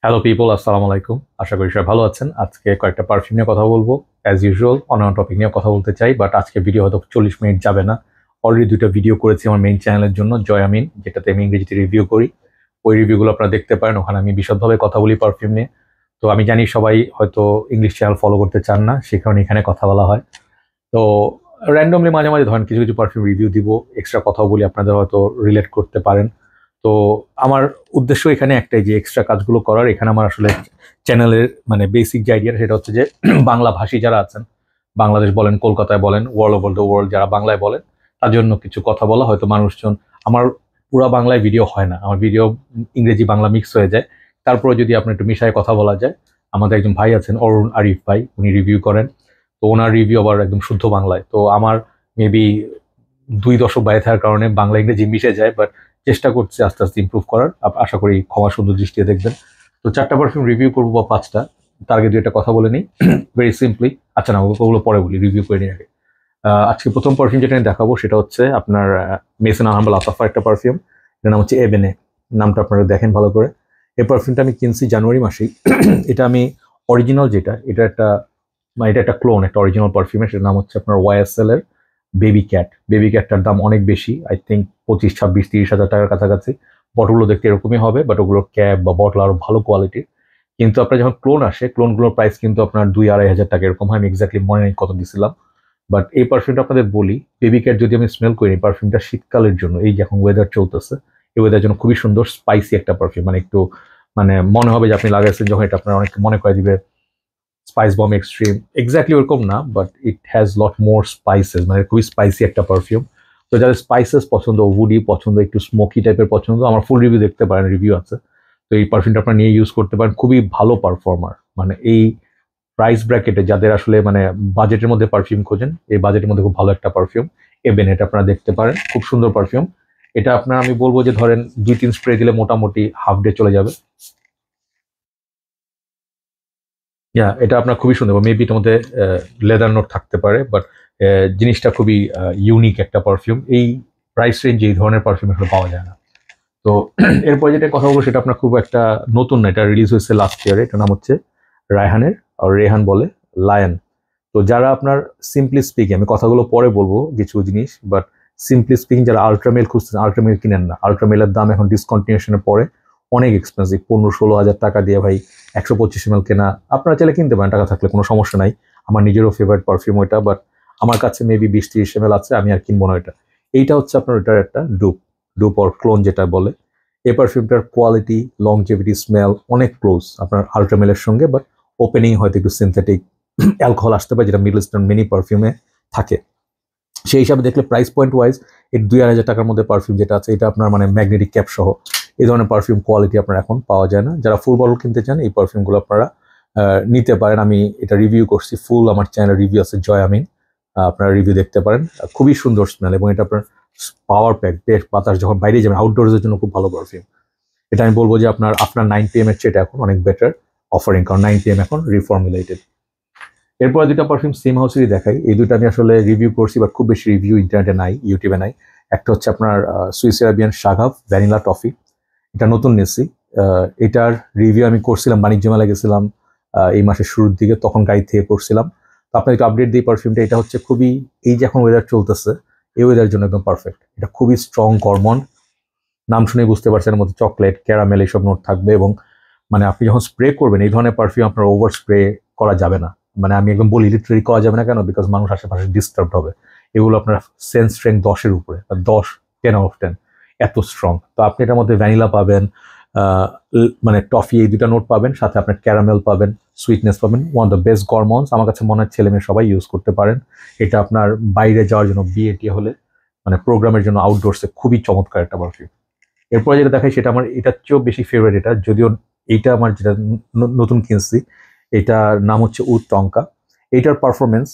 Hello people, আসসালামু আলাইকুম। আশা করি সবাই ভালো আছেন। আজকে কয়েকটা পারফিউম নিয়ে কথা বলবো। অ্যাজ ইউজুয়াল অন্যান্য টপিক নিয়ে কথা বলতে চাই, বাট আজকে ভিডিও হয়তো 40 মিনিট যাবে না। অলরেডি দুটো ভিডিও করেছি আমার মেইন চ্যানেলের জন্য, জয়ামিন, যেটাতে আমি ইংরেজিতে রিভিউ করি। ওই রিভিউগুলো আপনারা দেখতে পারেন, ওখানে আমি বিশদভাবে কথা বলি পারফিউম নিয়ে। তো আমি জানি সবাই হয়তো ইংলিশ চ্যানেল ফলো করতে চান না, সে কারণে এখানে কথা বলা হয়। তো র্যান্ডমলি মাঝে মাঝে ধরেন কিছু কিছু পারফিউম রিভিউ দিব, এক্সট্রা কথাও বলি, আপনাদের হয়তো রিলেট করতে পারেন। তো আমার উদ্দেশ্য এখানে একটাই, যে এক্সট্রা কাজগুলো করার। এখানে আমার আসলে চ্যানেলের মানে বেসিক যে আইডিয়া, সেটা হচ্ছে যে বাংলা ভাষী যারা আছেন, বাংলাদেশ বলেন, কলকাতায় বলেন, ওয়ার্ল্ড ওভার দ্য ওয়ার্ল্ড যারা বাংলায় বলেন, তার জন্য কিছু কথা বলা। হয়তো মানুষজন, আমার পুরা বাংলায় ভিডিও হয় না, আমার ভিডিও ইংরেজি বাংলা মিক্স হয়ে যায়। তারপরে যদি আপনার একটু মিশায় কথা বলা যায়, আমাদের একজন ভাই আছেন অরুণ আরিফ ভাই, উনি রিভিউ করেন। তো ওনার রিভিউ আবার একদম শুদ্ধ বাংলায়। তো আমার মেবি 2 দশক বাইরে থাকার কারণে বাংলা ইংরেজি মিশে যায়, বাট চেষ্টা করছি আস্তে আস্তে ইমপ্রুভ করার। আশা করি ক্ষমা সুন্দর দৃষ্টিতে দেখবেন। তো 4টা পারফিউম রিভিউ করবো বা 5টা, তার আগে 2টা কথা বলে নিই ভেরি সিম্পলি। আচ্ছা না, ওগুলো পরে বলি, রিভিউ করে নিই আগে। আজকে প্রথম পারফিউম যেটা আমি দেখাবো সেটা হচ্ছে আপনার মেসন আহমেদ আতাফার একটা পারফিউম। এটার নাম হচ্ছে এবেনে। নামটা আপনারা দেখেন ভালো করে। এই পারফিউমটা আমি কিনছি জানুয়ারি মাসেই। এটা আমি অরিজিনাল যেটা, এটা একটা মানে এটা একটা ক্লোন, একটা অরিজিনাল পারফিউমের। সেটার নাম হচ্ছে আপনার ওয়াইএসএল এর বেবি ক্যাট। বেবি ক্যাটটার দাম অনেক বেশি, আই থিঙ্ক 25, 26, 30 হাজার টাকার কাছাকাছি। বটলগুলো দেখতে এরকমই হবে, বাট ওগুলোর ক্যাপ বা বটল আরো ভালো কোয়ালিটির। কিন্তু আপনার যখন ক্লোন আসে, ক্লোনগুলোর প্রাইস কিন্তু আপনার 2-2.5 হাজার টাকা এরকম হয়। আমি এক্স্যাক্টলি মনে নেই কত দিছিলাম। বাট এই পারফিউমটা আপনাদের বলি, বেবি ক্যাট যদি আমি স্মেল করি, পারফিউমটা শীতকালের জন্য, এই যে এখন ওয়েদার চলতেছে, এই ওয়েদার জন্য খুবই সুন্দর স্পাইসি একটা পারফিউম। মানে একটু মানে মনে হবে যে আপনি লাগাইছেন যখন, এটা আপনার অনেক মনে করে দিবে স্পাইস বম এক্সট্রিম। এক্স্যাক্টলি ওরকম না, but it has lot more spices, মানে খুবই স্পাইসি একটা পারফিউম। তো যাদের স্পাইসেস পছন্দ, উডি পছন্দ, একটু স্মোকি টাইপের পছন্দ, আমার ফুল রিভিউ দেখতে পারেন, রিভিউ আছে। তো এই পারফিউমটা আপনারা নিয়ে ইউজ করতে পারেন, খুবই ভালো পারফর্মার। মানে এই প্রাইস ব্র্যাকেটে যাদের আসলে মানে বাজেটের মধ্যে পারফিউম খোঁজেন, এই বাজেটের মধ্যে খুব ভালো একটা পারফিউম এবেন। এটা আপনারা দেখতে পারেন, খুব সুন্দর পারফিউম। এটা আপনার আমি বলবো যে ধরেন 2-3 স্প্রে দিলে মোটামুটি হাফ ডে চলে যাবে। এটা আপনার খুবই সুন্দর। মেবি এটার মধ্যে লেদার নোট থাকতে পারে, বাট জিনিসটা খুবই ইউনিক একটা পারফিউম। এই প্রাইস রেঞ্জ এই ধরনের পারফিউম আসলে পাওয়া যায় না। তো এরপরে যেটা কথা বলবো সেটা আপনার খুব একটা নতুন না, এটা রিলিজ হয়েছে লাস্ট ইয়ারে। এটার নাম হচ্ছে রায়হানের, আর রেহান বলে লায়ন। তো যারা আপনার সিম্পলি স্পিকিং, আমি কথাগুলো পরে বলবো কিছু জিনিস, বাট সিম্পলি স্পিকিং যারা আল্ট্রামেল খুঁজছেন, আল্ট্রামেল কিনেন না। আল্ট্রামেলের দাম এখন ডিসকন্টিনিউশনের পরে অনেক এক্সপেন্সিভ, 15-16 হাজার টাকা দিয়ে ভাই 125 ml কেনা। আপনারা চাইলে কিনতে পারেন, টাকা থাকলে, কোনো সমস্যা নাই। আমার নিজেরও ফেভারিট পারফিউম ওইটা, বাট আমার কাছে মেবি 20-30 ml আছে, আমি আর কিনবো না এটা। এইটা হচ্ছে আপনার ওইটার একটা ডুপ, ডুপ অর ক্লোন যেটা বলে। এই পারফিউমটার কোয়ালিটি, লংজেভিটি, স্মেল অনেক ক্লোজ আপনার আল্ট্রামেলের সঙ্গে, বাট ওপেনিং হয়তো একটু সিনথেটিক অ্যালকোহল আসতে পারে, যেটা মিডল ইস্টার্ন মিনি পারফিউমে থাকে। সেই হিসাবে দেখলে প্রাইস পয়েন্ট ওয়াইজ এর 2-2.5 হাজার টাকার মধ্যে পারফিউম যেটা আছে, এটা আপনার মানে ম্যাগনেটিক ক্যাপ সহ এই ধরনের পারফিউম কোয়ালিটি আপনার এখন পাওয়া যায় না। যারা ফুল বটল কিনতে চান, এই পারফিউমগুলো আপনারা নিতে পারেন। আমি এটা রিভিউ করছি, ফুল আমার চ্যানেলে রিভিউ আছে, জয়ামিন। আপনারা রিভিউ দেখতে পারেন। খুবই সুন্দর স্মেল, এবং এটা আপনার পাওয়ার প্যাক, বেশ বাতাস যখন বাইরে যাবেন, আউটডোরসের জন্য খুব ভালো পারফিউম। এটা আমি বলবো যে আপনার আফটার 9 PM এর চেয়ে এটা এখন অনেক বেটার অফারিং, কারণ 9 PM এখন রিফর্মুলেটেড। এরপরে 2টা পারফিউম সেম হাউসেরই দেখাই। এই 2টা আমি আসলে রিভিউ করছি, বাট খুব বেশি রিভিউ ইন্টারনেটে নাই, ইউটিউবে নাই। একটা হচ্ছে আপনার সুইস আরাবিয়ান শাগাফ ভ্যানিলা টফি। এটা নতুন নিয়েছি। এটার রিভিউ আমি করছিলাম, বাণিজ্য মেলায় গেছিলাম এই মাসের শুরুর দিকে, তখন গাড়ি থেকে করছিলাম। তো আপনার একটু আপডেট দিই পারফিউমটা। এটা হচ্ছে খুবই, এই যে এখন ওয়েদার চলতেছে, এই ওয়েদার জন্য একদম পারফেক্ট। এটা খুবই স্ট্রং গরমন, নাম শুনেই বুঝতে পারছেন, এর মধ্যে চকলেট, ক্যারামেল এইসব নোট থাকবে। এবং মানে আপনি যখন স্প্রে করবেন এই ধরনের পারফিউম, আপনার ওভার স্প্রে করা যাবে না। মানে আমি একদম বলি লিটারেলি করা যাবে না, কেন? বিকজ মানুষ আশেপাশে ডিস্টার্ব হবে। এগুলো আপনার সেন্স স্ট্রেংথ 10-এর উপরে, 10, 10/10, এত স্ট্রং। তো আপনি এটার মধ্যে ভ্যানিলা পাবেন, মানে টফি, এই 2টা নোট পাবেন, সাথে আপনার ক্যারামেল পাবেন, সুইটনেস পাবেন। ওয়ান অফ দ্য বেস্ট গরমন্স আমার কাছে মনে হয়, ছেলে মেয়ে সবাই ইউজ করতে পারেন। এটা আপনার বাইরে যাওয়ার জন্য, বিয়ে টিয়ে হলে, মানে প্রোগ্রামের জন্য আউটডোরসে খুবই চমৎকার একটা পারফিউম। এরপরে যেটা দেখাই সেটা আমার এটার চেয়েও বেশি ফেভারিট। এটা যদিও এইটা আমার যেটা নতুন কিনছি, এটার নাম হচ্ছে উড টঙ্কা। এইটার পারফরমেন্স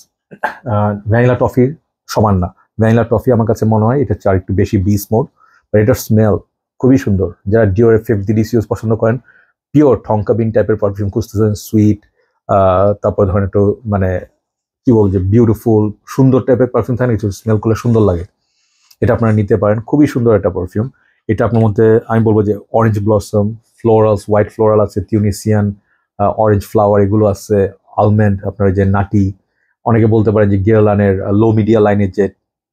ভ্যানিলা টফির সমান না। ভ্যানিলা টফি আমার কাছে মনে হয় এটা আর একটু বেশি বিস মোড, বাট এটার স্মেল খুবই সুন্দর। যারা ডিওর ফিফথ ডিলিসিয়াস পছন্দ করেন, পিওর টঙ্কা বিন টাইপের পারফিউম খুঁজতেছেন, সুইট, তারপর ধরেন একটু মানে কি বল যে বিউটিফুল সুন্দর টাইপের পারফিউম থাকে, কিছু স্মেল করলে সুন্দর লাগে, এটা আপনারা নিতে পারেন। খুবই সুন্দর একটা পারফিউম। এটা আপনার মধ্যে আমি বলবো যে অরেঞ্জ ব্লসম, ফ্লোরালস, হোয়াইট ফ্লোরাল আছে, টিউনিসিয়ান, অরেঞ্জ ফ্লাওয়ার এগুলো আছে, আলমন্ড, আপনার যে নাটি, অনেকে বলতে পারেন যে গেরলানের লো মিডিয়া লাইনের যে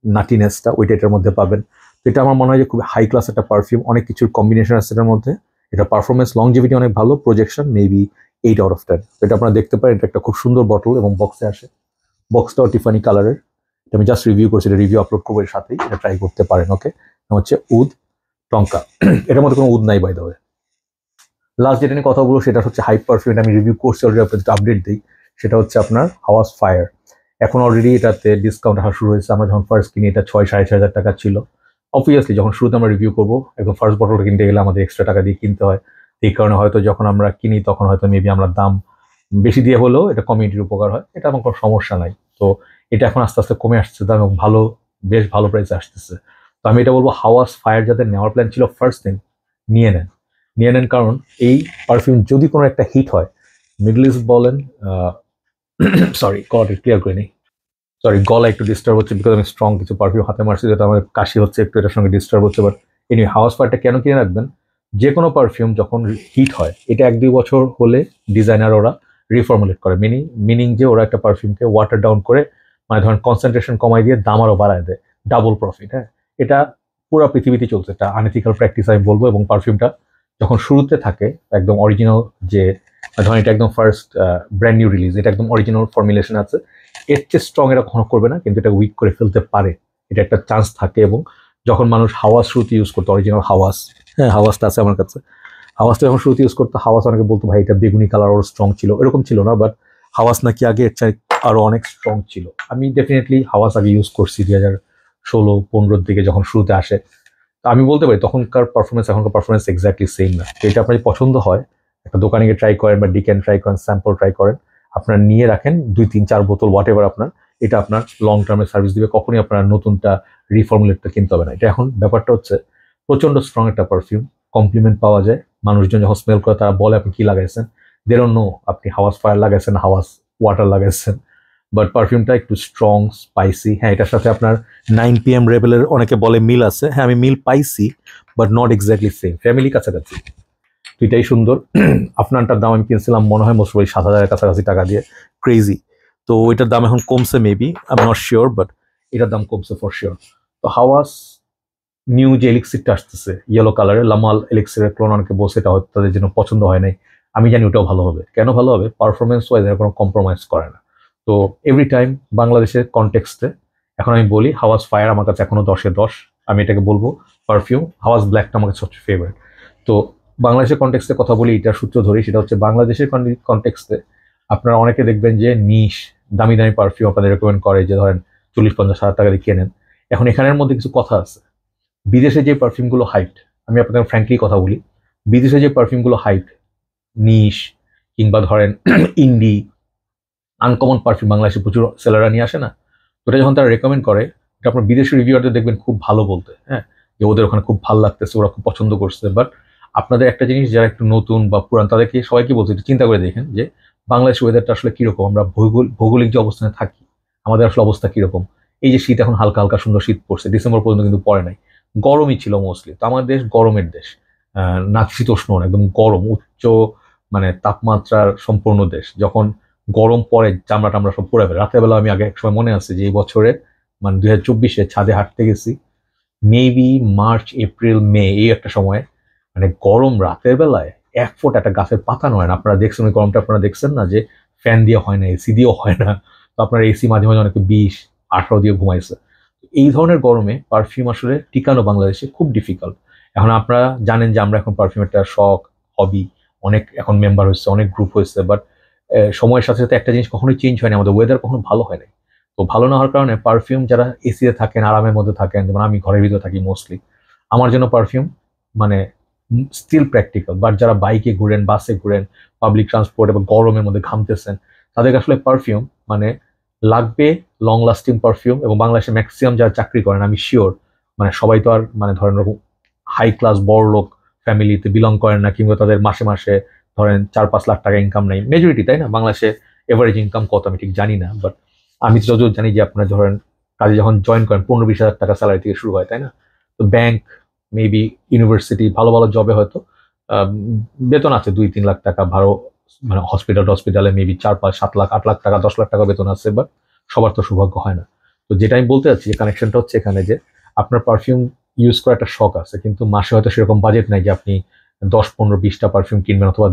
নাটিনেসটা ওইটা এটার মধ্যে পাবেন। তো এটা আমার মনে হয় যে খুব হাই ক্লাস একটা পারফিউম, অনেক কিছুর কম্বিনেশন আছে এটার মধ্যে। এটা পারফরমেন্স লংজিভিটি অনেক ভালো, প্রজেকশন মেবি 8/10। এটা আপনারা দেখতে পারেন, এটা একটা খুব সুন্দর বটল এবং বক্সে আসে, বক্সটাও টিফানি কালারের। এটা আমি জাস্ট রিভিউ করছি, এটা রিভিউ আপলোড করবো এর সাথেই, এটা ট্রাই করতে পারেন। ওকে, হচ্ছে উদ টঙ্কা, এটার মধ্যে কোনো উদ নাই বাই দ্য ওয়ে। লাস্ট যেটা নিয়ে কথা বলবো সেটা হচ্ছে হাইপ পারফিউম, আমি রিভিউ করছি অলরেডি, আপনাদের আপডেট দিই। সেটা হচ্ছে আপনার হাওয়াজ ফায়ার। এখন অলরেডি এটাতে ডিসকাউন্ট আসা শুরু হয়েছে। আমরা যখন ফার্স্ট কিনি এটা 6-6.5 হাজার টাকা ছিল। অবভিয়াসলি যখন শুরুতে আমরা রিভিউ করবো, একদম ফার্স্ট বটলটা কিনতে গেলে আমাদের এক্সট্রা টাকা দিয়ে কিনতে হয়। এই কারণে হয়তো যখন আমরা কিনি তখন হয়তো মেবি আমরা দাম বেশি দিয়ে হলেও এটা কমিউনিটির উপকার হয়, এটা আমার কোনো সমস্যা নাই। তো এটা এখন আস্তে আস্তে কমে আসছে দাম এবং ভালো, বেশ ভালো প্রাইসে আসতেছে। তো আমি এটা বলবো হাওয়াজ ফায়ার যাদের নেওয়ার প্ল্যান ছিল ফার্স্ট দিন, নিয়ে নেন, নিয়ে নেন। কারণ এই পারফিউম যদি কোনো একটা হিট হয়, মিডল ইস্ট বলেন, সরি গলাটা ক্লিয়ার করে নিই, সরি গলা একটু ডিস্টার্ব হচ্ছে বিকজ আমি স্ট্রং কিছু পারফিউম হাতে মারছি, যেটা আমার কাশি হচ্ছে একটু, এটার সঙ্গে ডিস্টার্ব হচ্ছে। বাট এনি হাউস ফায়ারটা কেন কিনে রাখবেন, যে কোনো পারফিউম যখন হিট হয় এটা 1-2 বছর হলে ডিজাইনার ওরা রিফর্মুলেট করে, মিনিং যে ওরা একটা পারফিউমকে ওয়াটার ডাউন করে, মানে ধরেন কনসেন্ট্রেশন কমাই দিয়ে দাম আরও বাড়ায় দেয়, ডাবল প্রফিট। হ্যাঁ, এটা পুরো পৃথিবীতে চলছে, এটা আনএথিক্যাল প্র্যাকটিস আমি বলবো। এবং পারফিউমটা যখন শুরুতে থাকে একদম অরিজিনাল, যে ধরেন এটা একদম ফার্স্ট ব্র্যান্ড নিউ রিলিজ, এটা একদম অরিজিনাল ফর্মুলেশন আছে, এর চেয়ে স্ট্রং এটা কখনো করবে না, কিন্তু এটা উইক করে ফেলতে পারে, এটা একটা চান্স থাকে। এবং যখন মানুষ হাওয়াজ শুরুতে ইউজ করতো, অরিজিনাল হাওয়াজ, হ্যাঁ হাওয়াজটা আছে আমার কাছে, হাওয়াজটা যখন শুরুতে ইউজ করতো, হাওয়াজ অনেকে বলতো ভাই এটা বেগুনি কালার ওর স্ট্রং ছিল, এরকম ছিল না, বাট হাওয়াজ নাকি আগে এর চাই আরো অনেক স্ট্রং ছিল। আমি ডেফিনেটলি হাওয়াজ আগে ইউজ করছি 2016-15 দিকে যখন শুরুতে আসে। তো আমি বলতে পারি তখনকার পারফরমেন্স এখনকার পারফরমেন্স এক্স্যাক্টলি সেম না। তো এটা আপনার পছন্দ হয়, একটা দোকানে গিয়ে ট্রাই করেন বা ডিক্যান ট্রাই করেন, স্যাম্পল ট্রাই করেন, আপনার নিয়ে রাখেন 2-3-4 বোতল হোয়াট এভার আপনার, এটা আপনার লং টার্মে সার্ভিস দিবে, কখনই আপনার নতুনটা রিফর্মুলেটটা কিনতে হবে না। এটা এখন ব্যাপারটা হচ্ছে প্রচন্ড স্ট্রং একটা পারফিউম, কমপ্লিমেন্ট পাওয়া যায়, মানুষজন যখন স্মেল করে তারা বলে আপনি কি লাগাইছেন, দে ডোন্ট নো আপনি হাওয়াজ ফায়ার লাগাইছেন, হাওয়াজ ওয়াটার লাগাইছেন, বাট পারফিউমটা একটু স্ট্রং স্পাইসি। হ্যাঁ, এটার সাথে আপনার 9 PM রেবেলের অনেকে বলে মিল আছে, হ্যাঁ আমি মিল পাইছি, but not exactly same, family কাছাকাছি। তো এটাই সুন্দর। আপনারটার দাম আমি কিনছিলাম মনে হয় মোস্ট 7,000-এর কাছাকাছি টাকা দিয়ে, ক্রেজি। তো এটার দাম এখন কমছে মেবি, আমি নট শিওর, বাট এটার দাম কমছে ফর শিওর। তো হাওয়াজ নিউ যে এলিক্সিরটা আসতেছে ইয়েলো কালারের, লামাল এলিক্সিরের ক্লোন, অনেকে বলছে এটা হয়তো তাদের জন্য পছন্দ হয় নাই, আমি জানি ওটাও ভালো হবে। কেন ভালো হবে, পারফরমেন্স ওয়াইজ এর কোনো কম্প্রোমাইজ করে না। তো এভরি টাইম বাংলাদেশের কনটেক্সটে এখন আমি বলি হাওয়াজ ফায়ার আমার কাছে এখনো 10-এ 10, আমি এটাকে বলবো পারফিউম। হাওয়াজ ব্ল্যাকটা আমার কাছে সবচেয়ে ফেভারিট। তো বাংলাদেশের কনটেক্সটে কথা বলি, এটার সূত্র ধরি, সেটা হচ্ছে বাংলাদেশের কনটেক্সটে আপনারা অনেকে দেখবেন যে নিশ দামি দামি পারফিউম আপনাদের রেকমেন্ড করে, যে ধরেন 40-50 হাজার টাকা দিয়ে কেনেন। এখন এখানের মধ্যে কিছু কথা আছে, বিদেশে যে পারফিউমগুলো হাইট, আমি আপনাদের ফ্র্যাঙ্কলি কথা বলি, বিদেশে যে পারফিউমগুলো হাইট, নিশ কিংবা ধরেন ইন্ডি আনকমন পারফিউম বাংলাদেশে প্রচুর সেলাররা নিয়ে আসে না, তো এটা যখন তারা রেকমেন্ড করে, এটা আপনার বিদেশি রিভিউয়ারদের দেখবেন খুব ভালো বলতে, হ্যাঁ যে ওদের ওখানে খুব ভালো লাগতেছে, ওরা খুব পছন্দ করছে। বাট আপনাদের একটা জিনিস, যারা একটু নতুন বা পুরান তাদেরকে সবাইকে বলছে একটু চিন্তা করে দেখেন যে বাংলাদেশের ওয়েদারটা আসলে কিরকম, আমরা ভৌগোলিক যে অবস্থানে থাকি আমাদের আসলে অবস্থা কিরকম। এই যে শীত এখন হালকা হালকা সুন্দর শীত পড়ছে, ডিসেম্বর পর্যন্ত কিন্তু পড়ে নাই, গরমই ছিল মোস্টলি। তো আমাদের দেশ গরমের দেশ, নাতিশীতোষ্ণ, একদম গরম, উচ্চ মানে তাপমাত্রার সম্পূর্ণ দেশ। যখন গরম পরে চামড়া টামড়া সব পুড়ে ফেলে। রাতের বেলা আমি আগে এক সময় মনে আছে যে এই বছরে মানে 2024-এ ছাদে হাঁটতে গেছি, মেবি মার্চ এপ্রিল মে এই একটা সময়, মানে গরম রাতের বেলায় 1 ফুট একটা গাছের পাতা নয় না। আপনারা দেখছেন ওই গরমটা, আপনারা দেখছেন না যে ফ্যান দিয়ে হয় না, এসি দিয়েও হয় না। তো আপনার এসি মাঝে মাঝে অনেকে 20-18 দিয়ে ঘুমাইছে। এই ধরনের গরমে পারফিউম আসলে টিকানো বাংলাদেশে খুব ডিফিকাল্ট। এখন আপনারা জানেন যে আমরা এখন পারফিউম একটা শখ, হবি, অনেক এখন মেম্বার হয়েছে, অনেক গ্রুপ হয়েছে, বাট সময়ের সাথে সাথে একটা জিনিস কখনোই চেঞ্জ হয়নি, আমাদের ওয়েদার কখনো ভালো হয় নাই। তো ভালো না হওয়ার কারণে পারফিউম, যারা এসিতে থাকেন, আরামের মধ্যে থাকেন, যেমন আমি ঘরের ভিতরে থাকি মোস্টলি, আমার জন্য পারফিউম মানে স্টিল প্র্যাকটিক্যাল। বাট যারা বাইকে ঘুরেন, বাসে ঘুরেন, পাবলিক ট্রান্সপোর্ট এবং গরমের মধ্যে ঘামতেছেন, তাদেরকে আসলে পারফিউম মানে লাগবে, লং লাস্টিং পারফিউম। এবং বাংলাদেশে ম্যাক্সিমাম যারা চাকরি করেন, আমি শিওর মানে সবাই তো আর মানে ধরেন হাই ক্লাস বড় লোক ফ্যামিলিতে বিলং করেন না, কিংবা তাদের মাসে মাসে ধরেন 4-5 লাখ টাকা ইনকাম নেই মেজরিটি, তাই না? বাংলাদেশে এভারেজ ইনকাম কত আমি ঠিক জানি না, বাট আমি যতদূর জানি যে আপনার ধরেন কাজে যখন জয়েন করেন 15-20 হাজার টাকা স্যালারি থেকে শুরু হয়, তাই না? তো ব্যাংক, মেবি ইউনিভার্সিটি, ভালো ভালো জবে হয়তো বেতন আছে 2-3 লাখ টাকা ভাড়া, মানে হসপিটালে মেবি 4-5-7 লাখ 8 লাখ টাকা 10 লাখ টাকা বেতন আছে, বাট সবার তো সৌভাগ্য হয় না। তো যেটা আমি বলতে চাচ্ছি যে কানেকশনটা হচ্ছে এখানে যে আপনার পারফিউম ইউজ করার একটা শখ আছে, কিন্তু মাসে হয়তো সেরকম বাজেট নাই যে আপনি 10-15-20টা পারফিউম কিনবেন অথবা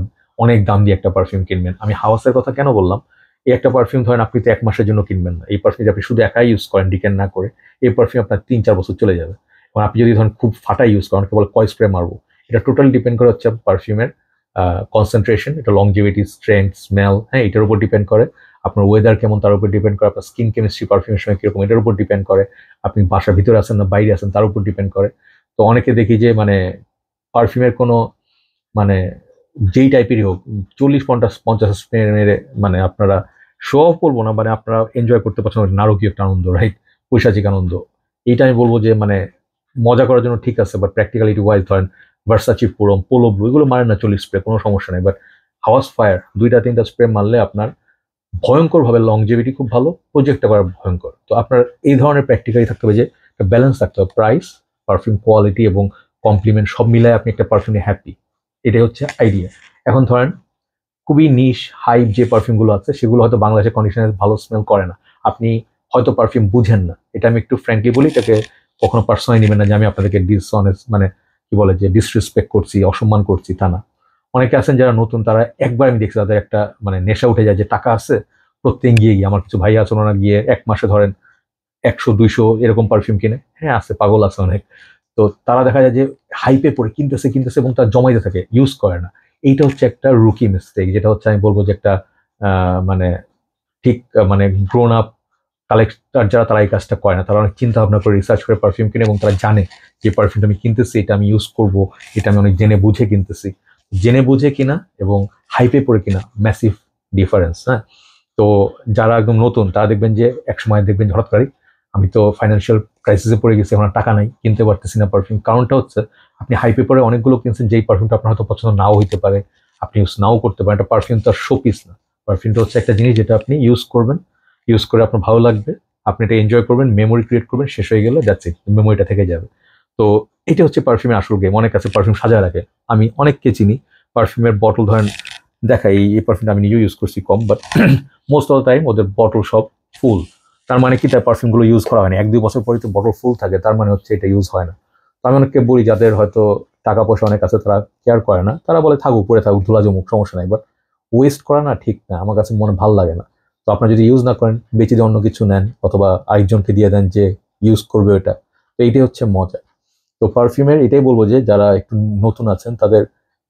অনেক দাম দিয়ে একটা পারফিউম কিনবেন। আমি হাওয়াসের কথা কেন বললাম, এই একটা পারফিউম ধরেন আপনি তো 1 মাসের জন্য কিনবেন না, এই পারফিউম আপনি শুধু একাই ইউজ করেন ডিকেন না করে, এই পারফিউম আপনার 3-4 বছর চলে যাবে। এবং আপনি যদি ধরেন খুব ফাটা ইউজ করেন, কেবল কয় স্প্রে মারবো, এটা টোটালি ডিপেন্ড করে হচ্ছে পারফিউমের কনসেন্ট্রেশন, এটা লংজিভিটি, স্ট্রেংথ, স্মেল, হ্যাঁ এটার উপর ডিপেন্ড করে। আপনার ওয়েদার কেমন তার উপর ডিপেন্ড করে, আপনার স্কিন কেমিস্ট্রি পারফিউমের সময় কিরকম এটার উপর ডিপেন্ড করে, আপনি বাসার ভিতরে আছেন না বাইরে আছেন তার উপর ডিপেন্ড করে। তো অনেকে দেখি যে মানে পারফিউমের কোনো মানে যেই টাইপেরই হোক 40-50 স্প্রে মেরে মানে আপনারা শো অফ বলবো না, মানে আপনারা এনজয় করতে পারছেন নারকীয় একটা আনন্দ, রাইট, পৈশাচিক আনন্দ। এইটা আমি বলবো যে মানে মজা করার জন্য ঠিক আছে, বাট প্র্যাকটিক্যালিটি ওয়াইজ ধরেন ভার্সাচি পুরম, পোলো ব্লু এগুলো মারেন না 40 স্প্রে, কোনো সমস্যা নেই, বাট হাওয়াস ফায়ার 2-3টা স্প্রে মারলে আপনার ভয়ঙ্কর ভাবে লংজিভিটি খুব ভালো, প্রজেক্ট আবার ভয়ঙ্কর। তো আপনার এই ধরনের প্র্যাকটিক্যালি থাকতে হবে যে একটা ব্যালেন্স থাকতে হবে, প্রাইস, পারফিউম কোয়ালিটি এবং কমপ্লিমেন্ট সব মিলায় আপনি একটা পারফিউমে হ্যাপি, এটাই হচ্ছে আইডিয়া। এখন ধরেন খুবই নিশ হাইপ যে পারফিউমগুলো আছে সেগুলো হয়তো বাংলাদেশের কন্ডিশনে ভালো স্মেল করে না, আপনি হয়তো পারফিউম বুঝেন না, এটা আমি একটু ফ্র্যাঙ্কলি বলি, এটাকে কখনো পার্সোনালি নেবেন না যে আমি আপনাদেরকে ডিসঅনেস্ট মানে কি বলে যে ডিসরেসপেক্ট করছি, অসম্মান করছি, তা না। অনেকে আছেন যারা নতুন, তারা একবার আমি দেখছি তাদের একটা মানে নেশা উঠে যায় যে টাকা আছে, প্রত্যেক গিয়ে আমার কিছু ভাই আছে ওনারা গিয়ে 1 মাসে ধরেন 100-200 এরকম পারফিউম কিনে, হ্যাঁ আছে, পাগল আছে অনেক। তো তারা দেখা যায় যে হাইপে পড়ে কিনতেছে কিনতেছে এবং তার জমাইতে থাকে, ইউজ করে না। এইটা হচ্ছে একটা রুকি মিস্টেক, যেটা হচ্ছে আমি বলবো যে একটা মানে ঠিক মানে গ্রোন আপ কালেক্টর যারা তারা এই কাজটা করে না, তারা অনেক চিন্তা ভাবনা করে রিসার্চ করে পারফিউম কিনে এবং তারা জানে যে পারফিউমটা আমি কিনতেছি এটা আমি ইউজ করব, এটা আমি অনেক জেনে বুঝে কিনতেছি। জেনে বুঝে কিনা এবং হাইপে পড়ে কিনা ম্যাসিভ ডিফারেন্স, হ্যাঁ। তো যারা একদম নতুন তারা দেখবেন যে একসময় দেখবেন হঠাৎ করে আমি তো ফাইন্যান্সিয়াল ক্রাইসিসে পড়ে গেছি, আমার টাকা নাই, কিনতে পারতেছি না পারফিউম। কারণটা হচ্ছে আপনি হাইপে পরে অনেকগুলো কিনছেন যেই পারফিউমটা আপনার হয়তো পছন্দ নাও হইতে পারে, আপনি ইউজ নাও করতে পারেন। একটা পারফিউম তো আর শোপিস না, পারফিউমটা হচ্ছে একটা জিনিস যেটা আপনি ইউজ করবেন, ইউজ করে আপনার ভালো লাগবে, আপনি এটা এনজয় করবেন, মেমোরি ক্রিয়েট করবেন, শেষ হয়ে গেলে দ্যাটস ইট, মেমোরিটা থেকে যাবে। তো এটা হচ্ছে পারফিউমের আসল গেম। অনেক আছে পারফিউম সাজায় রাখে, আমি অনেককে চিনি পারফিউমের বটল ধরেন দেখা, এই পারফিউমটা আমি নিজেও ইউজ করছি কম, but most of the time ওদের বটল সব ফুল। তার মানে কি তার পারফিউমগুলো ইউজ করা হয় না, 1-2 বছর পরে তো বটল ফুল থাকে, তার মানে হচ্ছে এটা ইউজ হয় না। তো আমি অনেককে বলি যাদের হয়তো টাকা পয়সা অনেক আছে তারা কেয়ার করে না, তারা বলে থাকুক পরে থাকুক ধুলা জমুক সমস্যা নাই, বাট ওয়েস্ট করা না ঠিক না, আমার কাছে মনে ভালো লাগে না। তো আপনার যদি ইউজ না করেন বেঁচে দিয়ে অন্য কিছু নেন অথবা আরেকজনকে দিয়ে দেন যে ইউজ করবে ওটা, তো এইটাই হচ্ছে মজা। তো পারফিউমের এটাই বলবো যে যারা একটু নতুন আছেন তাদের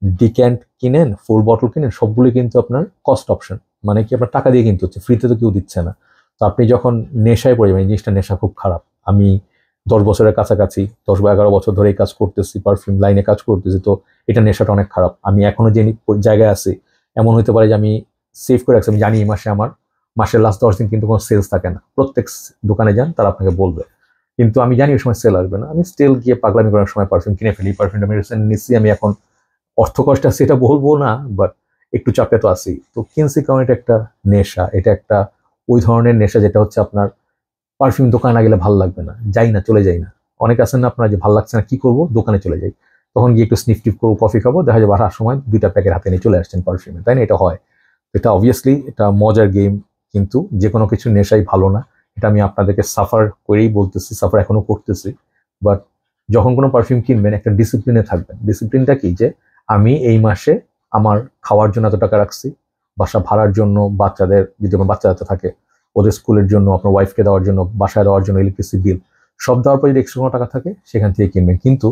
ডিক্যান্ট কিনেন, ফুল বটল কিনেন, সবগুলো কিন্তু আপনার কস্ট অপশন, মানে কি আপনার টাকা দিয়ে কিনতে হচ্ছে, ফ্রিতে তো কেউ দিচ্ছে না। তো আপনি যখন নেশায় পড়ে যাবেন, এই জিনিসটা নেশা খুব খারাপ। আমি 10 বছরের কাছাকাছি 10 বা 11 বছর ধরে এই কাজ করতেছি, পারফিউম লাইনে কাজ করতেছি, তো এটা নেশাটা অনেক খারাপ। আমি এখনো যে জায়গায় আছি এমন হতে পারে যে আমি সেভ করে রাখছি, আমি জানি এই মাসে আমার মাসের লাস্ট 10 দিন কিন্তু কোনো সেলস থাকে না, প্রত্যেক দোকানে যান তারা আপনাকে বলবে, কিন্তু আমি জানি ওই সময় সেল আসবে না, আমি স্টিল গিয়ে পাগলামি করার সময় পারফিউম কিনে ফেলি। পারফিউমটা আমি রিসেন্ট নিচ্ছি, আমি এখন অর্থ কষ্ট আছে এটা বলবো না, বাট একটু চাপে তো আছি, তো কিনছি কারণ এটা একটা নেশা, এটা একটা ওই ধরনের নেশা যেটা হচ্ছে আপনার পারফিউম দোকানে না গেলে ভালো লাগবে না, যাই না, চলে যাই না। অনেক আছেন না আপনার যে ভালো লাগছে না কি করবো, দোকানে চলে যাই, তখন গিয়ে একটু স্নিফ টিপ করবো, কফি খাবো, দেখা যাবে আসার সময় 2টা প্যাকেট হাতে নিয়ে চলে আসছেন পারফিউমে, তাই না? এটা হয়, এটা অবভিয়াসলি এটা মজার গেম, কিন্তু যে কোনো কিছু নেশাই ভালো না, এটা আমি আপনাদেরকে সাফার করেই বলতেছি, সাফার এখনো করতেছি। বাট যখন কোনো পারফিউম কিনবেন একটা ডিসিপ্লিনে থাকবেন। ডিসিপ্লিনটা কি, যে আমি এই মাসে আমার খাওয়ার জন্য এত টাকা রাখছি, বাসা ভাড়ার জন্য, বাচ্চাদের যদি কোনো বাচ্চা বাচ্চা থাকে ওদের স্কুলের জন্য, আপনার ওয়াইফকে দেওয়ার জন্য, বাসায় দেওয়ার জন্য, ইলেকট্রিসিটি বিল সব দেওয়ার পর যদি এক্সট্রা কোনো টাকা থাকে সেখান থেকে কিনবেন। কিন্তু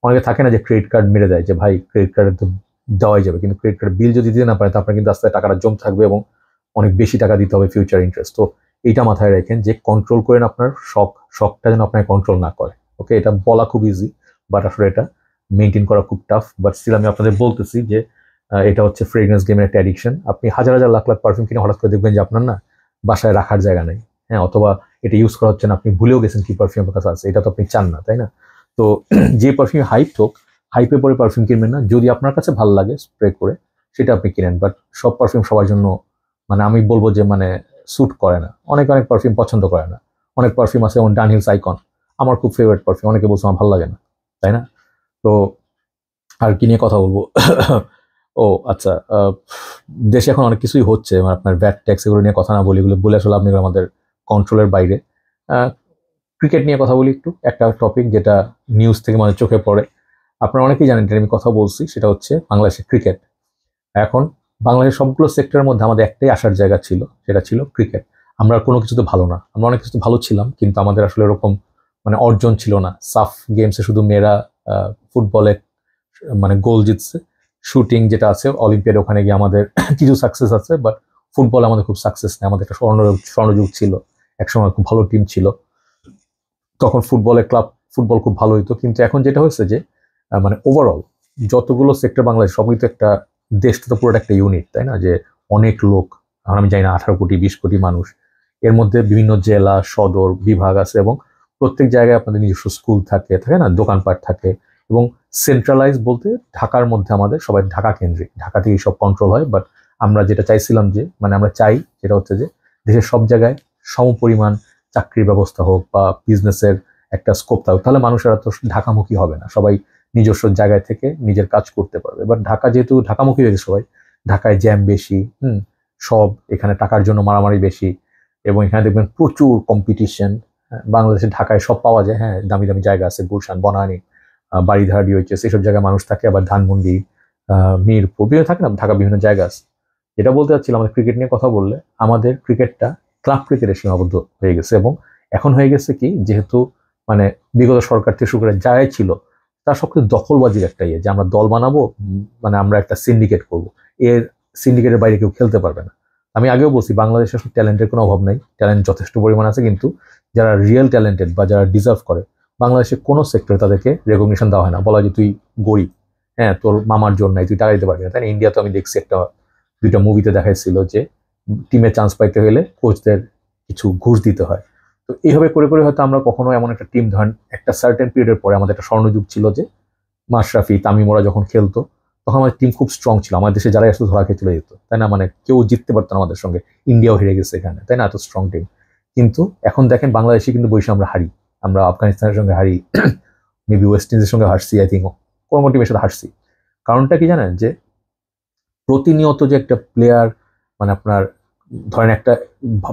অনেকে থাকে না যে ক্রেডিট কার্ড মেরে দেয় যে ভাই ক্রেডিট কার্ডে তো দেওয়াই যাবে, কিন্তু ক্রেডিট কার্ড বিল যদি দিতে না পারে তো আপনার কিন্তু আস্তে টাকাটা জমে থাকবে এবং অনেক বেশি টাকা দিতে হবে ফিউচার ইন্টারেস্ট। তো এইটা মাথায় রাখেন যে কন্ট্রোল করেন আপনার শখটা যেন আপনাকে কন্ট্রোল না করে। ওকে, এটা বলা খুব ইজি, বাট আসলে এটা মেনটেন করা খুব টাফ। বাট স্টিল আমি আপনাদের বলতেছি যে এটা হচ্ছে ফ্রেগনেন্স গেমের একটা অ্যাডিকশন। আপনি হাজার হাজার লাখ লাখ পারফিউম কিনে হঠাৎ করে দেখবেন যে আপনার না বাসায় রাখার জায়গা নেই, হ্যাঁ, অথবা এটা ইউজ করা হচ্ছে না, আপনি ভুলেও গেছেন কি পারফিউম আপনার কাছে আছে, এটা তো আপনি চান না, তাই না? তো যে পারফিউম হাইপ হোক, হাইপে পরে পারফিউম কিনবেন না, যদি আপনার কাছে ভালো লাগে স্প্রে করে সেটা আপনি কিনেন, বাট সব পারফিউম সবার জন্য মানে আমি বলবো যে মানে স্যুট করে না, অনেক অনেক পারফিউম পছন্দ করে না। অনেক পারফিউম আছে যেমন ডানহিলস আইকন, আমার খুব ফেভারিট পারফিউম, অনেকে বলছে আমার ভালো লাগে না, তাই না? তো আর কি নিয়ে কথা বলবো? ও আচ্ছা, দেশে এখন অনেক কিছুই হচ্ছে, মানে আপনার ভ্যাট ট্যাক্স এগুলো নিয়ে কথা না বলি, এগুলো বলে আসলে আপনি আমাদের কন্ট্রোলের বাইরে। ক্রিকেট নিয়ে কথা বলি একটু, একটা টপিক যেটা নিউজ থেকে মানে চোখে পড়ে। আপনারা অনেকেই জানেন এটা আমি কথা বলছি, সেটা হচ্ছে বাংলাদেশের ক্রিকেট। এখন বাংলাদেশের সবগুলো সেক্টরের মধ্যে আমাদের একটাই আসার জায়গা ছিল, সেটা ছিল ক্রিকেট। আমরা কোনো কিছুতে ভালো না, আমরা অনেক কিছুতে ভালো ছিলাম, কিন্তু আমাদের আসলে এরকম মানে অর্জন ছিল না। সাফ গেমসে শুধু মেয়েরা ফুটবলে মানে গোল জিতছে। শুটিং যেটা আছে অলিম্পিয়াড, ওখানে গিয়ে আমাদের কিছু সাকসেস আছে, বাট ফুটবল আমাদের খুব সাকসেস নেই। আমাদের একটা স্বর্ণযুগ ছিল, একসময় খুব ভালো টিম ছিল, তখন ফুটবল খুব ভালো হইতো। কিন্তু এখন যেটা হয়েছে যে মানে ওভারঅল যতগুলো সেক্টর বাংলাদেশ সবই তো একটা, দেশটা তো পুরোটা একটা ইউনিট, তাই না? যে অনেক লোক, এখন আমি জানি না 18 কোটি 20 কোটি মানুষ, এর মধ্যে বিভিন্ন জেলা সদর বিভাগ আছে, এবং প্রত্যেক জায়গায় আপনাদের নিজস্ব স্কুল থাকে থাকে না, দোকানপাট থাকে। এবং সেন্ট্রালাইজ বলতে ঢাকার মধ্যে আমাদের সবাই ঢাকা কেন্দ্রিক, ঢাকা থেকেই সব কন্ট্রোল হয়। বাট আমরা যেটা চাইছিলাম যে মানে আমরা চাই যেটা হচ্ছে যে দেশের সব জায়গায় সমপরিমাণ চাকরির ব্যবস্থা হোক বা বিজনেসের একটা স্কোপ থাকুক, তাহলে মানুষেরা তো ঢাকামুখী হবে না, সবাই নিজস্ব জায়গায় থেকে নিজের কাজ করতে পারবে। এবার ঢাকা যেহেতু ঢাকামুখী হয়ে গেছে সবাই, ঢাকায় জ্যাম বেশি, সব এখানে টাকার জন্য মারামারি বেশি, এবং এখানে দেখবেন প্রচুর কম্পিটিশন। বাংলাদেশে ঢাকায় সব পাওয়া যায়, হ্যাঁ দামি দামি জায়গা আছে, গুলশান বনানী, বাড়িধারা ডিওএইচএস, এইসব জায়গায় মানুষ থাকে। আবার ধানমন্ডি, মিরপুর, বিভিন্ন থাকে না, ঢাকা বিভিন্ন জায়গা আছে। যেটা বলতে চাচ্ছিলাম, আমাদের ক্রিকেট নিয়ে কথা বললে, আমাদের ক্রিকেটটা ক্লাব ক্রিকেটে সীমাবদ্ধ হয়ে গেছে। এবং এখন হয়ে গেছে কি, যেহেতু মানে বিগত সরকার থেকে শুরু করে যাই ছিল, তার সবকিছু দখলবাজির একটা ইয়ে, যে আমরা দল বানাবো, মানে আমরা একটা সিন্ডিকেট করব, এর সিন্ডিকেটের বাইরে কেউ খেলতে পারবে না। আমি আগেও বলছি বাংলাদেশে আসলে ট্যালেন্টের কোনো অভাব নাই, ট্যালেন্ট যথেষ্ট পরিমাণ আছে, কিন্তু যারা রিয়েল ট্যালেন্টেড বা যারা ডিজার্ভ করে, বাংলাদেশের কোনো সেক্টরে তাদেরকে রেকগনিশন দেওয়া হয় না। বলা হয় যে তুই গরিব, হ্যাঁ তোর মামার জন্য নাই, তুই টাকা দিতে পারবি না, তাই না? ইন্ডিয়া তো আমি দেখছি একটা দুইটা মুভিতে দেখাইছিল যে টিমে চান্স পাইতে হলে কোচদের কিছু ঘুষ দিতে হয়। তো এইভাবে করে করে হয়তো আমরা কখনো এমন একটা টিম, ধরেন একটা সার্টেন পিরিয়ডের পরে আমাদের একটা স্বর্ণযুগ ছিল, যে মাশরাফি তামিমরা যখন খেলতো, তখন আমাদের টিম খুব স্ট্রং ছিল, আমাদের দেশে যারাই আসতো ধরা খেয়ে চলে যেত, তাই না? মানে কেউ জিততে পারতো না আমাদের সঙ্গে, ইন্ডিয়াও হেরে গেছে এখানে, তাই না? এত স্ট্রং টিম। কিন্তু এখন দেখেন বাংলাদেশে কিন্তু বৈশাখ আমরা হারি, আমরা আফগানিস্তানের সঙ্গে হারি, মেবি ওয়েস্ট ইন্ডিজের সঙ্গে হারছি, আই থিঙ্ক কোন টিমের সাথে হারছি। কারণটা কি জানেন? যে প্রতিনিয়ত যে একটা প্লেয়ার, মানে আপনার ধরেন একটা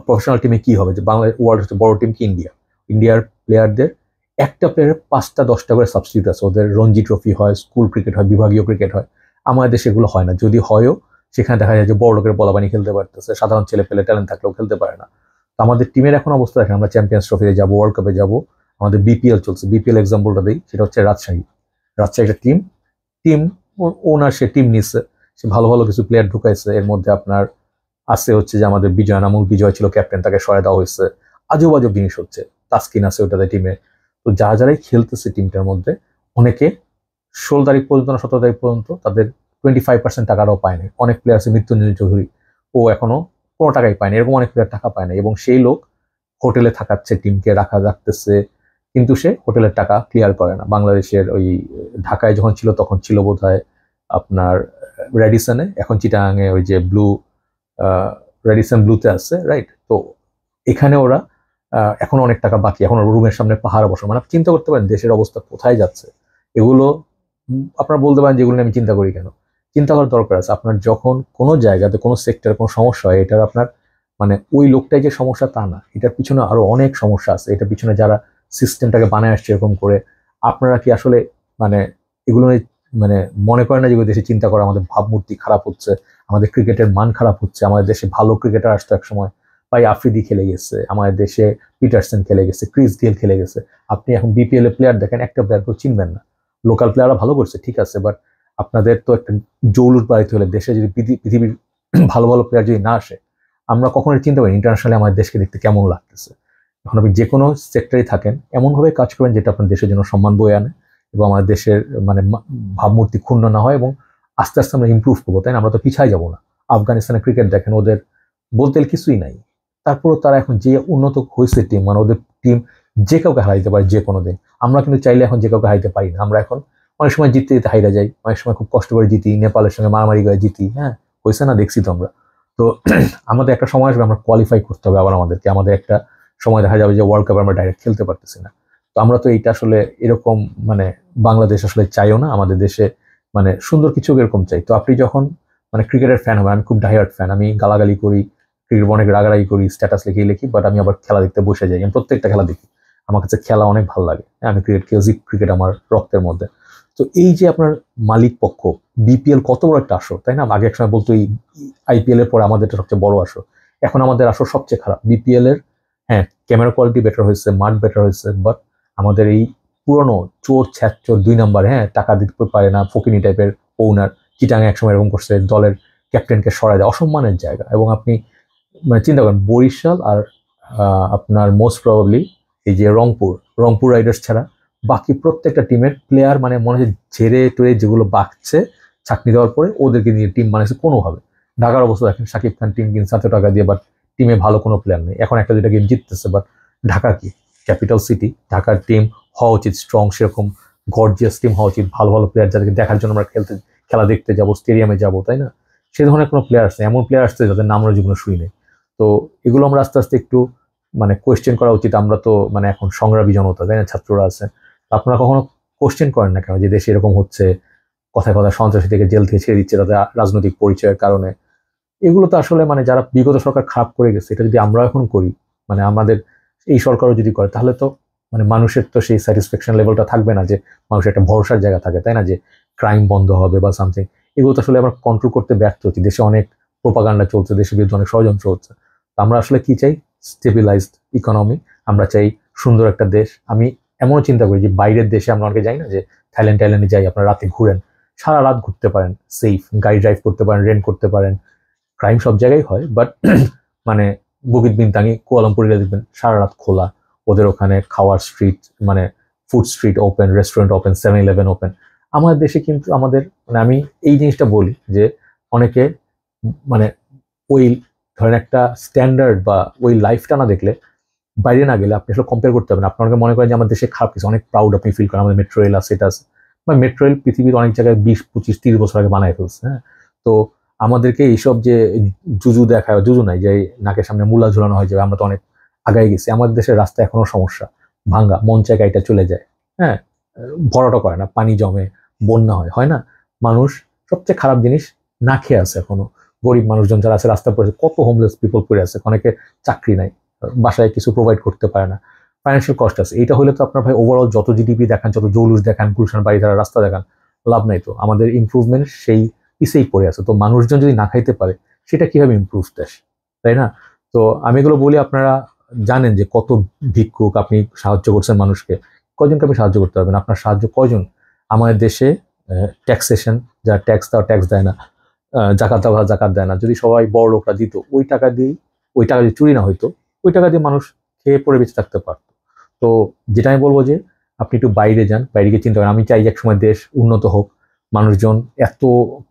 প্রফেশনাল টিমে কি হবে, যে বাংলাদেশ ওয়ার্ল্ড হচ্ছে বড় টিম কি ইন্ডিয়া, ইন্ডিয়ার প্লেয়ারদের একটা প্লেয়ারের 5টা 10টা করে সাবস্টিটিউট আছে, ওদের রঞ্জি ট্রফি হয়, স্কুল ক্রিকেট হয়, বিভাগীয় ক্রিকেট হয়। আমাদের দেশে এগুলো হয় না, যদি হয়ও সেখানে দেখা যায় যে বড় লোকের বলাবানি খেলতে পারতেছে, সাধারণ ছেলে পেলে ট্যালেন্ট থাকলেও খেলতে পারে না। তো আমাদের টিমের এখন অবস্থা দেখেন, আমরা চ্যাম্পিয়ন্স ট্রফিতে যাবো, ওয়ার্ল্ড কাপে যাবো, আমাদের বিপিএল চলছে, বিপিএল এক্সাম্পলটা দিই, সেটা হচ্ছে রাজশাহী। রাজশাহী একটা টিম, টিম ওনার সে টিম নিচ্ছে, সে ভালো ভালো কিছু প্লেয়ার ঢুকাইছে, এর মধ্যে আপনার আছে হচ্ছে যে আমাদের বিজয় নামুল, বিজয় ছিল ক্যাপ্টেন, তাকে সরাই দেওয়া হয়েছে, আজব আজব জিনিস হচ্ছে। তাসকিন আছে ওটাতে টিমে। তো যারাই খেলতেছে টিমটার মধ্যে, অনেকে 16 তারিখ পর্যন্ত না 17 তারিখ পর্যন্ত তাদের 25% টাকাটাও পায় না। অনেক প্লেয়ার আছে, মৃত্যুঞ্জয় চৌধুরী, ও এখনো কোনো টাকাই পায়নি, এরকম অনেক প্লেয়ার টাকা পায় না, এবং সেই লোক হোটেলে থাকাচ্ছে, টিমকে রাখতেছে, কিন্তু সে হোটেলের টাকা ক্লিয়ার করে না। বাংলাদেশের ওই ঢাকায় যখন ছিল তখন ছিল বোধহয় আপনার রেডিসনে, এখন চিটাগাঙে ওই যে রেডিসন ব্লুতে আছে, রাইট? তো এখানে ওরা এখন অনেক টাকা বাকি, এখন রুমের সামনে পাহাড় বসে, মানে চিন্তা করতে পারেন দেশের অবস্থা কোথায় যাচ্ছে। এগুলো আপনারা বলতে পারেন যেগুলো আমি চিন্তা করি কেন, চিন্তা করার দরকার আছে। আপনার যখন কোনো জায়গাতে কোনো সেক্টরে কোনো সমস্যা হয়, এটার আপনার মানে ওই লোকটাই যে সমস্যা তা না, এটার পিছনে আরো অনেক সমস্যা আছে, এটার পিছনে যারা সিস্টেমটাকে বানায় আসছে এরকম করে। আপনারা কি আসলে মানে এগুলো মানে মনে করেন না যে দেশে চিন্তা করা, আমাদের ভাবমূর্তি খারাপ হচ্ছে, আমাদের ক্রিকেটের মান খারাপ হচ্ছে, আমাদের দেশে ভালো ক্রিকেটার আসতো এক সময়, ভাই আফ্রিদি খেলে গেছে, আমাদের দেশে পিটারসন খেলে গেছে, ক্রিস গেল খেলে গেছে। আপনি এখন বিপিএল এ প্লেয়ার দেখেন, একটা প্লেয়ার কেউ চিনবেন না। লোকাল প্লেয়াররা ভালো করছে ঠিক আছে, বাট আপনাদের তো একটা জৌলুর বাড়িতে হলে দেশে যদি পৃথিবীর ভালো ভালো প্লেয়ার যদি না আসে, আমরা কখনোই চিন্তা করি ইন্টারন্যাশনালি আমাদের দেশকে দেখতে কেমন লাগতেছে। এখন আপনি যে কোনো সেক্টরে থাকেন, এমনভাবে কাজ করেন যেটা আপনার দেশের জন্য সম্মান বয়ে আনে, এবং আমাদের দেশের মানে ভাবমূর্তি ক্ষুণ্ণ না হয়, এবং আস্তে আস্তে আমরা ইমপ্রুভ করবো, তাই না? আমরা তো পিছাই যাবো না। আফগানিস্তানের ক্রিকেট দেখেন, ওদের বলতে কিছুই নাই, তারপরও তারা এখন যে উন্নত হয়েছে টিম, মানে ওদের টিম যে কাউকে হারাইতে পারে যে কোনো দিন। আমরা কিন্তু চাইলে এখন যে কাউকে হারাইতে পারি না, আমরা এখন অনেক সময় জিততে জিতে হাইরা যাই, অনেক সময় খুব কষ্ট করে জিতি, নেপালের সঙ্গে মারামারি করে জিতি, হ্যাঁ হয়েছে না, দেখছি তো আমরা। তো আমাদের একটা সময় আসবে, আমরা কোয়ালিফাই করতে হবে আবার আমাদেরকে, আমাদের একটা সময় দেখা যাবে যে ওয়ার্ল্ড কাপে আমরা ডাইরেক্ট খেলতে পারতেছি না। তো আমরা তো এইটা আসলে এরকম মানে বাংলাদেশ আসলে চাইও না, আমাদের দেশে মানে সুন্দর কিছু এরকম চাই। তো আপনি যখন মানে ক্রিকেটের ফ্যান হবে, আমি খুব ডাইহার্ড ফ্যান, আমি গালাগালি করি, ক্রিকেট অনেক রাগারাগি করি, স্ট্যাটাস লিখি, বাট আমি আবার খেলা দেখতে বসে যাই, আমি প্রত্যেকটা খেলা দেখি, আমার কাছে খেলা অনেক ভালো লাগে। হ্যাঁ, আমি ক্রিকেট খেলছি, ক্রিকেট আমার রক্তের মধ্যে। তো এই যে আপনার মালিক পক্ষ, বিপিএল কত বড় একটা আসর, তাই না? আগে এক সময় বলতো এই আইপিএল এর পরে আমাদের সবচেয়ে বড় আসর, এখন আমাদের আসর সবচেয়ে খারাপ বিপিএল এর। হ্যাঁ, ক্যামেরা কোয়ালিটি বেটার হয়েছে, মাঠ বেটার হয়েছে, বাট আমাদের এই পুরনো চোর ছ্যাচোর 2 নাম্বার, হ্যাঁ, টাকা দিতে পারে না, ফকিনি টাইপের ওনার, চিটাঙে একসময় এরকম করছে, দলের ক্যাপ্টেনকে সরায় দেয়, অসম্মানের জায়গা। এবং আপনি মানে চিন্তা করেন বরিশাল আর আপনার মোস্ট প্রবাবলি এই যে রংপুর রাইডার্স ছাড়া বাকি প্রত্যেকটা টিমের প্লেয়ার মানে মনে হচ্ছে ঝেড়ে টেরে যেগুলো বাঁকছে চাকরি দেওয়ার পরে ওদেরকে নিয়ে টিম বানাইছে কোনোভাবে। ঢাকার অবস্থা দেখেন, শাকিব খান টিম কিনছে এত টাকা দিয়ে, বাট টিমে ভালো কোনো প্লেয়ার নেই। এখন একটা দুইটা গেম জিততেছে, বাট ঢাকা কি ক্যাপিটাল সিটি, ঢাকার টিম হওয়া উচিত স্ট্রং, সেরকম গর্জিয়াস টিম হওয়া উচিত, ভালো ভালো প্লেয়ার যাদেরকে দেখার জন্য আমরা খেলা দেখতে যাবো, স্টেডিয়ামে যাবো, তাই না? সে ধরনের কোনো প্লেয়ার আসছে, এমন প্লেয়ার আসছে যাদের নাম আমরা জীবনে শুই নেই। তো এগুলো আমরা আস্তে আস্তে একটু মানে কোয়েশ্চেন করা উচিত। আমরা তো মানে এখন সংগ্রামী জনতা, তাই না? ছাত্ররা আছে, আপনারা কখনো কোশ্চেন করেন না কেন যে দেশে এরকম হচ্ছে, কথায় কথায় সন্ত্রাসী থেকে জেল থেকে ছেড়ে দিচ্ছে তাদের রাজনৈতিক পরিচয়ের কারণে? এগুলো তো আসলে মানে যারা বিগত সরকার খারাপ করে গেছে, এটা যদি আমরা এখন করি, মানে আমাদের এই সরকারও যদি করে, তাহলে তো মানে মানুষের তো সেই স্যাটিসফ্যাকশন লেভেলটা থাকবে না, যে মানুষের একটা ভরসার জায়গা থাকে, তাই না? যে ক্রাইম বন্ধ হবে বা সামথিং। এগুলো তো আসলে আমরা কন্ট্রোল করতে ব্যর্থ হচ্ছি। দেশে অনেক প্রোপাগান্ডা চলছে, দেশের বিরুদ্ধে অনেক ষড়যন্ত্র হচ্ছে। তো আমরা আসলে কি চাই? Stabilised economy. আমরা চাই সুন্দর একটা দেশ। আমি এমনও চিন্তা করি যে বাইরের দেশে আমরা অনেকে যাই না, যে থাইল্যান্ডে যাই, আপনারা রাতে ঘুরেন, সারা রাত ঘুরতে পারেন, সেফ গাড়ি ড্রাইভ করতে পারেন, রেন্ট করতে পারেন, ক্রাইম সব জায়গায় হয়, বাট মানে বুকিত বিনতাঙ্গি কুয়ালামপুরে দেখবেন সারা রাত খোলা, ওদের ওখানে খাওয়ার স্ট্রিট মানে food street open, restaurant open, 7-Eleven open. আমাদের দেশে কিন্তু আমাদের মানে আমি এই জিনিসটা বলি যে অনেকে মানে ওই ধরেন একটা স্ট্যান্ডার্ড বা ওই লাইফটা না দেখলে, বাইরে না গেলে আপনি আসলে কম্পেয়ার করতে পারবেন। আপনাকে মনে করেন যে আমার দেশে খারাপ কিছু, অনেক প্রাউড আপনি ফিল করেন, আমাদের মেট্রো রেল আছে, এটা আছে, বা মেট্রো রেল পৃথিবীর অনেক জায়গায় 20-25-30 বছর আগে বানায় ফেলছে। হ্যাঁ, তো আমাদেরকে এইসব যে জুজু দেখায়, জুজু নাই যে নাকের সামনে মূলা ঝুলানো হয়, যে আমরা তো অনেক আগায় গেছি। আমাদের দেশের রাস্তা এখনো সমস্যা, ভাঙ্গা, মন চায় গাড়িটা চলে যায়। হ্যাঁ, ভরাটা করে না, পানি জমে, বন্যা হয় না? মানুষ সবচেয়ে খারাপ জিনিস, না খেয়ে আছে এখনো। গরিব মানুষজন যারা আছে রাস্তায় পড়ে, কত হোমলেস পিপল পড়ে আছে, অনেকে চাকরি নাই, বাসায় কিছু প্রোভাইড করতে পারে না, ফাইন্যান্সিয়াল কস্ট আছে। এইটা হলে তো আপনার ভাই ওভারঅল যত জিডিপি দেখান, যত জৌলুস দেখান, গুলশান বাড়ি ধারা রাস্তা দেখান, লাভ নাই তো। আমাদের ইমপ্রুভমেন্ট সেই পিছেই পড়ে আছে। তো মানুষজন যদি না খাইতে পারে, সেটা কিভাবে ইমপ্রুভ দেশ, তাই না? তো আমি এগুলো বলি, আপনারা জানেন যে কত ভিক্ষুক আপনি সাহায্য করছেন মানুষকে, কয়জনকে আপনি সাহায্য করতে পারবেন? আপনার সাহায্য কয়জন? আমাদের দেশে ট্যাক্সেশন, যারা ট্যাক্স দেওয়া ট্যাক্স দেয় না, জাকাত দেওয়া জাকাত দেয় না, যদি সবাই বড় লোকরা দিত ওই টাকা দিয়ে, ওই টাকা যদি চুরি না হইতো, ওই টাকা দিয়ে মানুষ খেয়ে পরে বেঁচে থাকতে পারতো। তো যেটা আমি বলবো যে আপনি একটু বাইরে যান, বাইরে গিয়ে চিন্তা করেন। আমি চাই যে একসময় দেশ উন্নত হোক, মানুষজন এত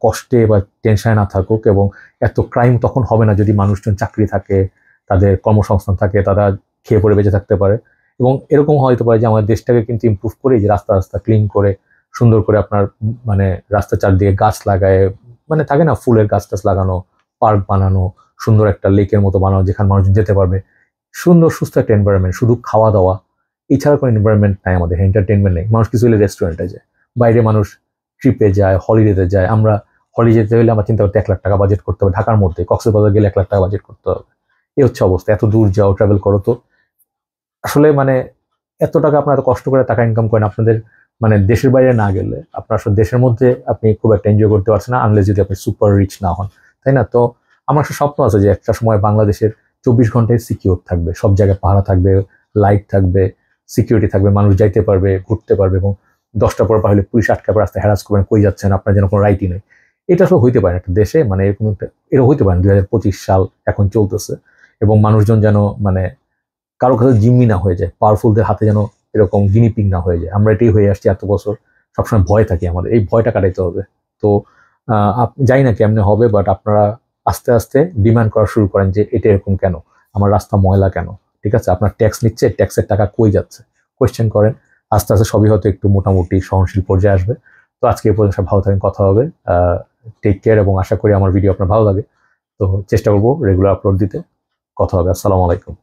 কষ্টে বা টেনশনে না থাকুক, এবং এত ক্রাইম তখন হবে না যদি মানুষজন চাকরি থাকে, তাদের কর্মসংস্থান থাকে, তারা খেয়ে পরে বেঁচে থাকতে পারে। এবং এরকম হয়তো পারে যে আমাদের দেশটাকে কিন্তু ইমপ্রুভ করে, যে রাস্তা রাস্তা ক্লিন করে, সুন্দর করে আপনার মানে রাস্তা চারদিকে গাছ লাগায়, মানে থাকে না ফুলের গাছ টাছ লাগানো, পার্ক বানানো, সুন্দর একটা লেকের মতো বানানো যেখানে মানুষজন যেতে পারবে, সুন্দর সুস্থ একটা এনভায়রনমেন্ট। শুধু খাওয়া দাওয়া এছাড়া কোনো এনভায়রনমেন্ট নাই আমাদের, এন্টারটেনমেন্ট নেই। মানুষ কিছু হলে রেস্টুরেন্টে যায়, বাইরে মানুষ ট্রিপে যায়, হলিডেতে যায়। আমরা হলিডে যেতে হলে আমরা চিন্তা করতে 1 লাখ টাকা বাজেট করতে হবে, ঢাকার মধ্যে কক্সবাজার গেলে 1 লাখ টাকা বাজেট করতে হবে। এই হচ্ছে অবস্থা, এত দূর যাও, ট্রাভেল করো। তো আসলে মানে এত টাকা আপনারা এত কষ্ট করে টাকা ইনকাম করেন, আপনাদের মানে দেশের বাইরে না গেলে আপনার আসলে দেশের মধ্যে আপনি খুব একটা এনজয় করতে পারছেন না, আনলেস যদি আপনি সুপার রিচ না হন, তাই না? তো আমার একটা স্বপ্ন আছে যে একটা সময় বাংলাদেশের 24 ঘন্টায় সিকিউর থাকবে, সব জায়গায় পাহারা থাকবে, লাইট থাকবে, সিকিউরিটি থাকবে, মানুষ যাইতে পারবে, ঘুরতে পারবে, এবং 10টার পর হলে পুলিশ আটকাবে, রাস্তায় হ্যারাস করবেন, কই যাচ্ছেন, আপনার যেন কোনো রাইটই নেই। এটা আসলে হইতে পারে না একটা দেশে, মানে এরকম একটা, এটা হইতে পারে না। 2025 সাল এখন চলতেছে, এবং মানুষজন যেন মানে কারো কাছে জিম্মি না হয়ে যায়, পাওয়ারফুলদের হাতে যেন এরকম গিনিপিগ না হয়ে যায়। আমরা এটাই হয়ে আসছি এত বছর, সবসময় ভয় থাকি, আমাদের এই ভয়টা কাটাইতে হবে। তো জানি না কেমনে হবে, বাট আপনারা আস্তে আস্তে ডিমান্ড করা শুরু করেন যে এটা এরকম কেন, আমার রাস্তা ময়লা কেন, ঠিক আছে, আপনার ট্যাক্স নিচ্ছে, ট্যাক্সের টাকা কই যাচ্ছে, কোয়েশ্চেন করেন। আস্তে আস্তে সবই হয়তো একটু মোটামুটি সহনশীল পর্যায়ে আসবে। তো আজকে এই পর্যন্ত ভালো থাকেন, কথা হবে। টেক কেয়ার, এবং আশা করি আমার ভিডিও আপনার ভালো লাগে। তো চেষ্টা করবো রেগুলার আপলোড দিতে। কথা হবে। আসসালামু আলাইকুম।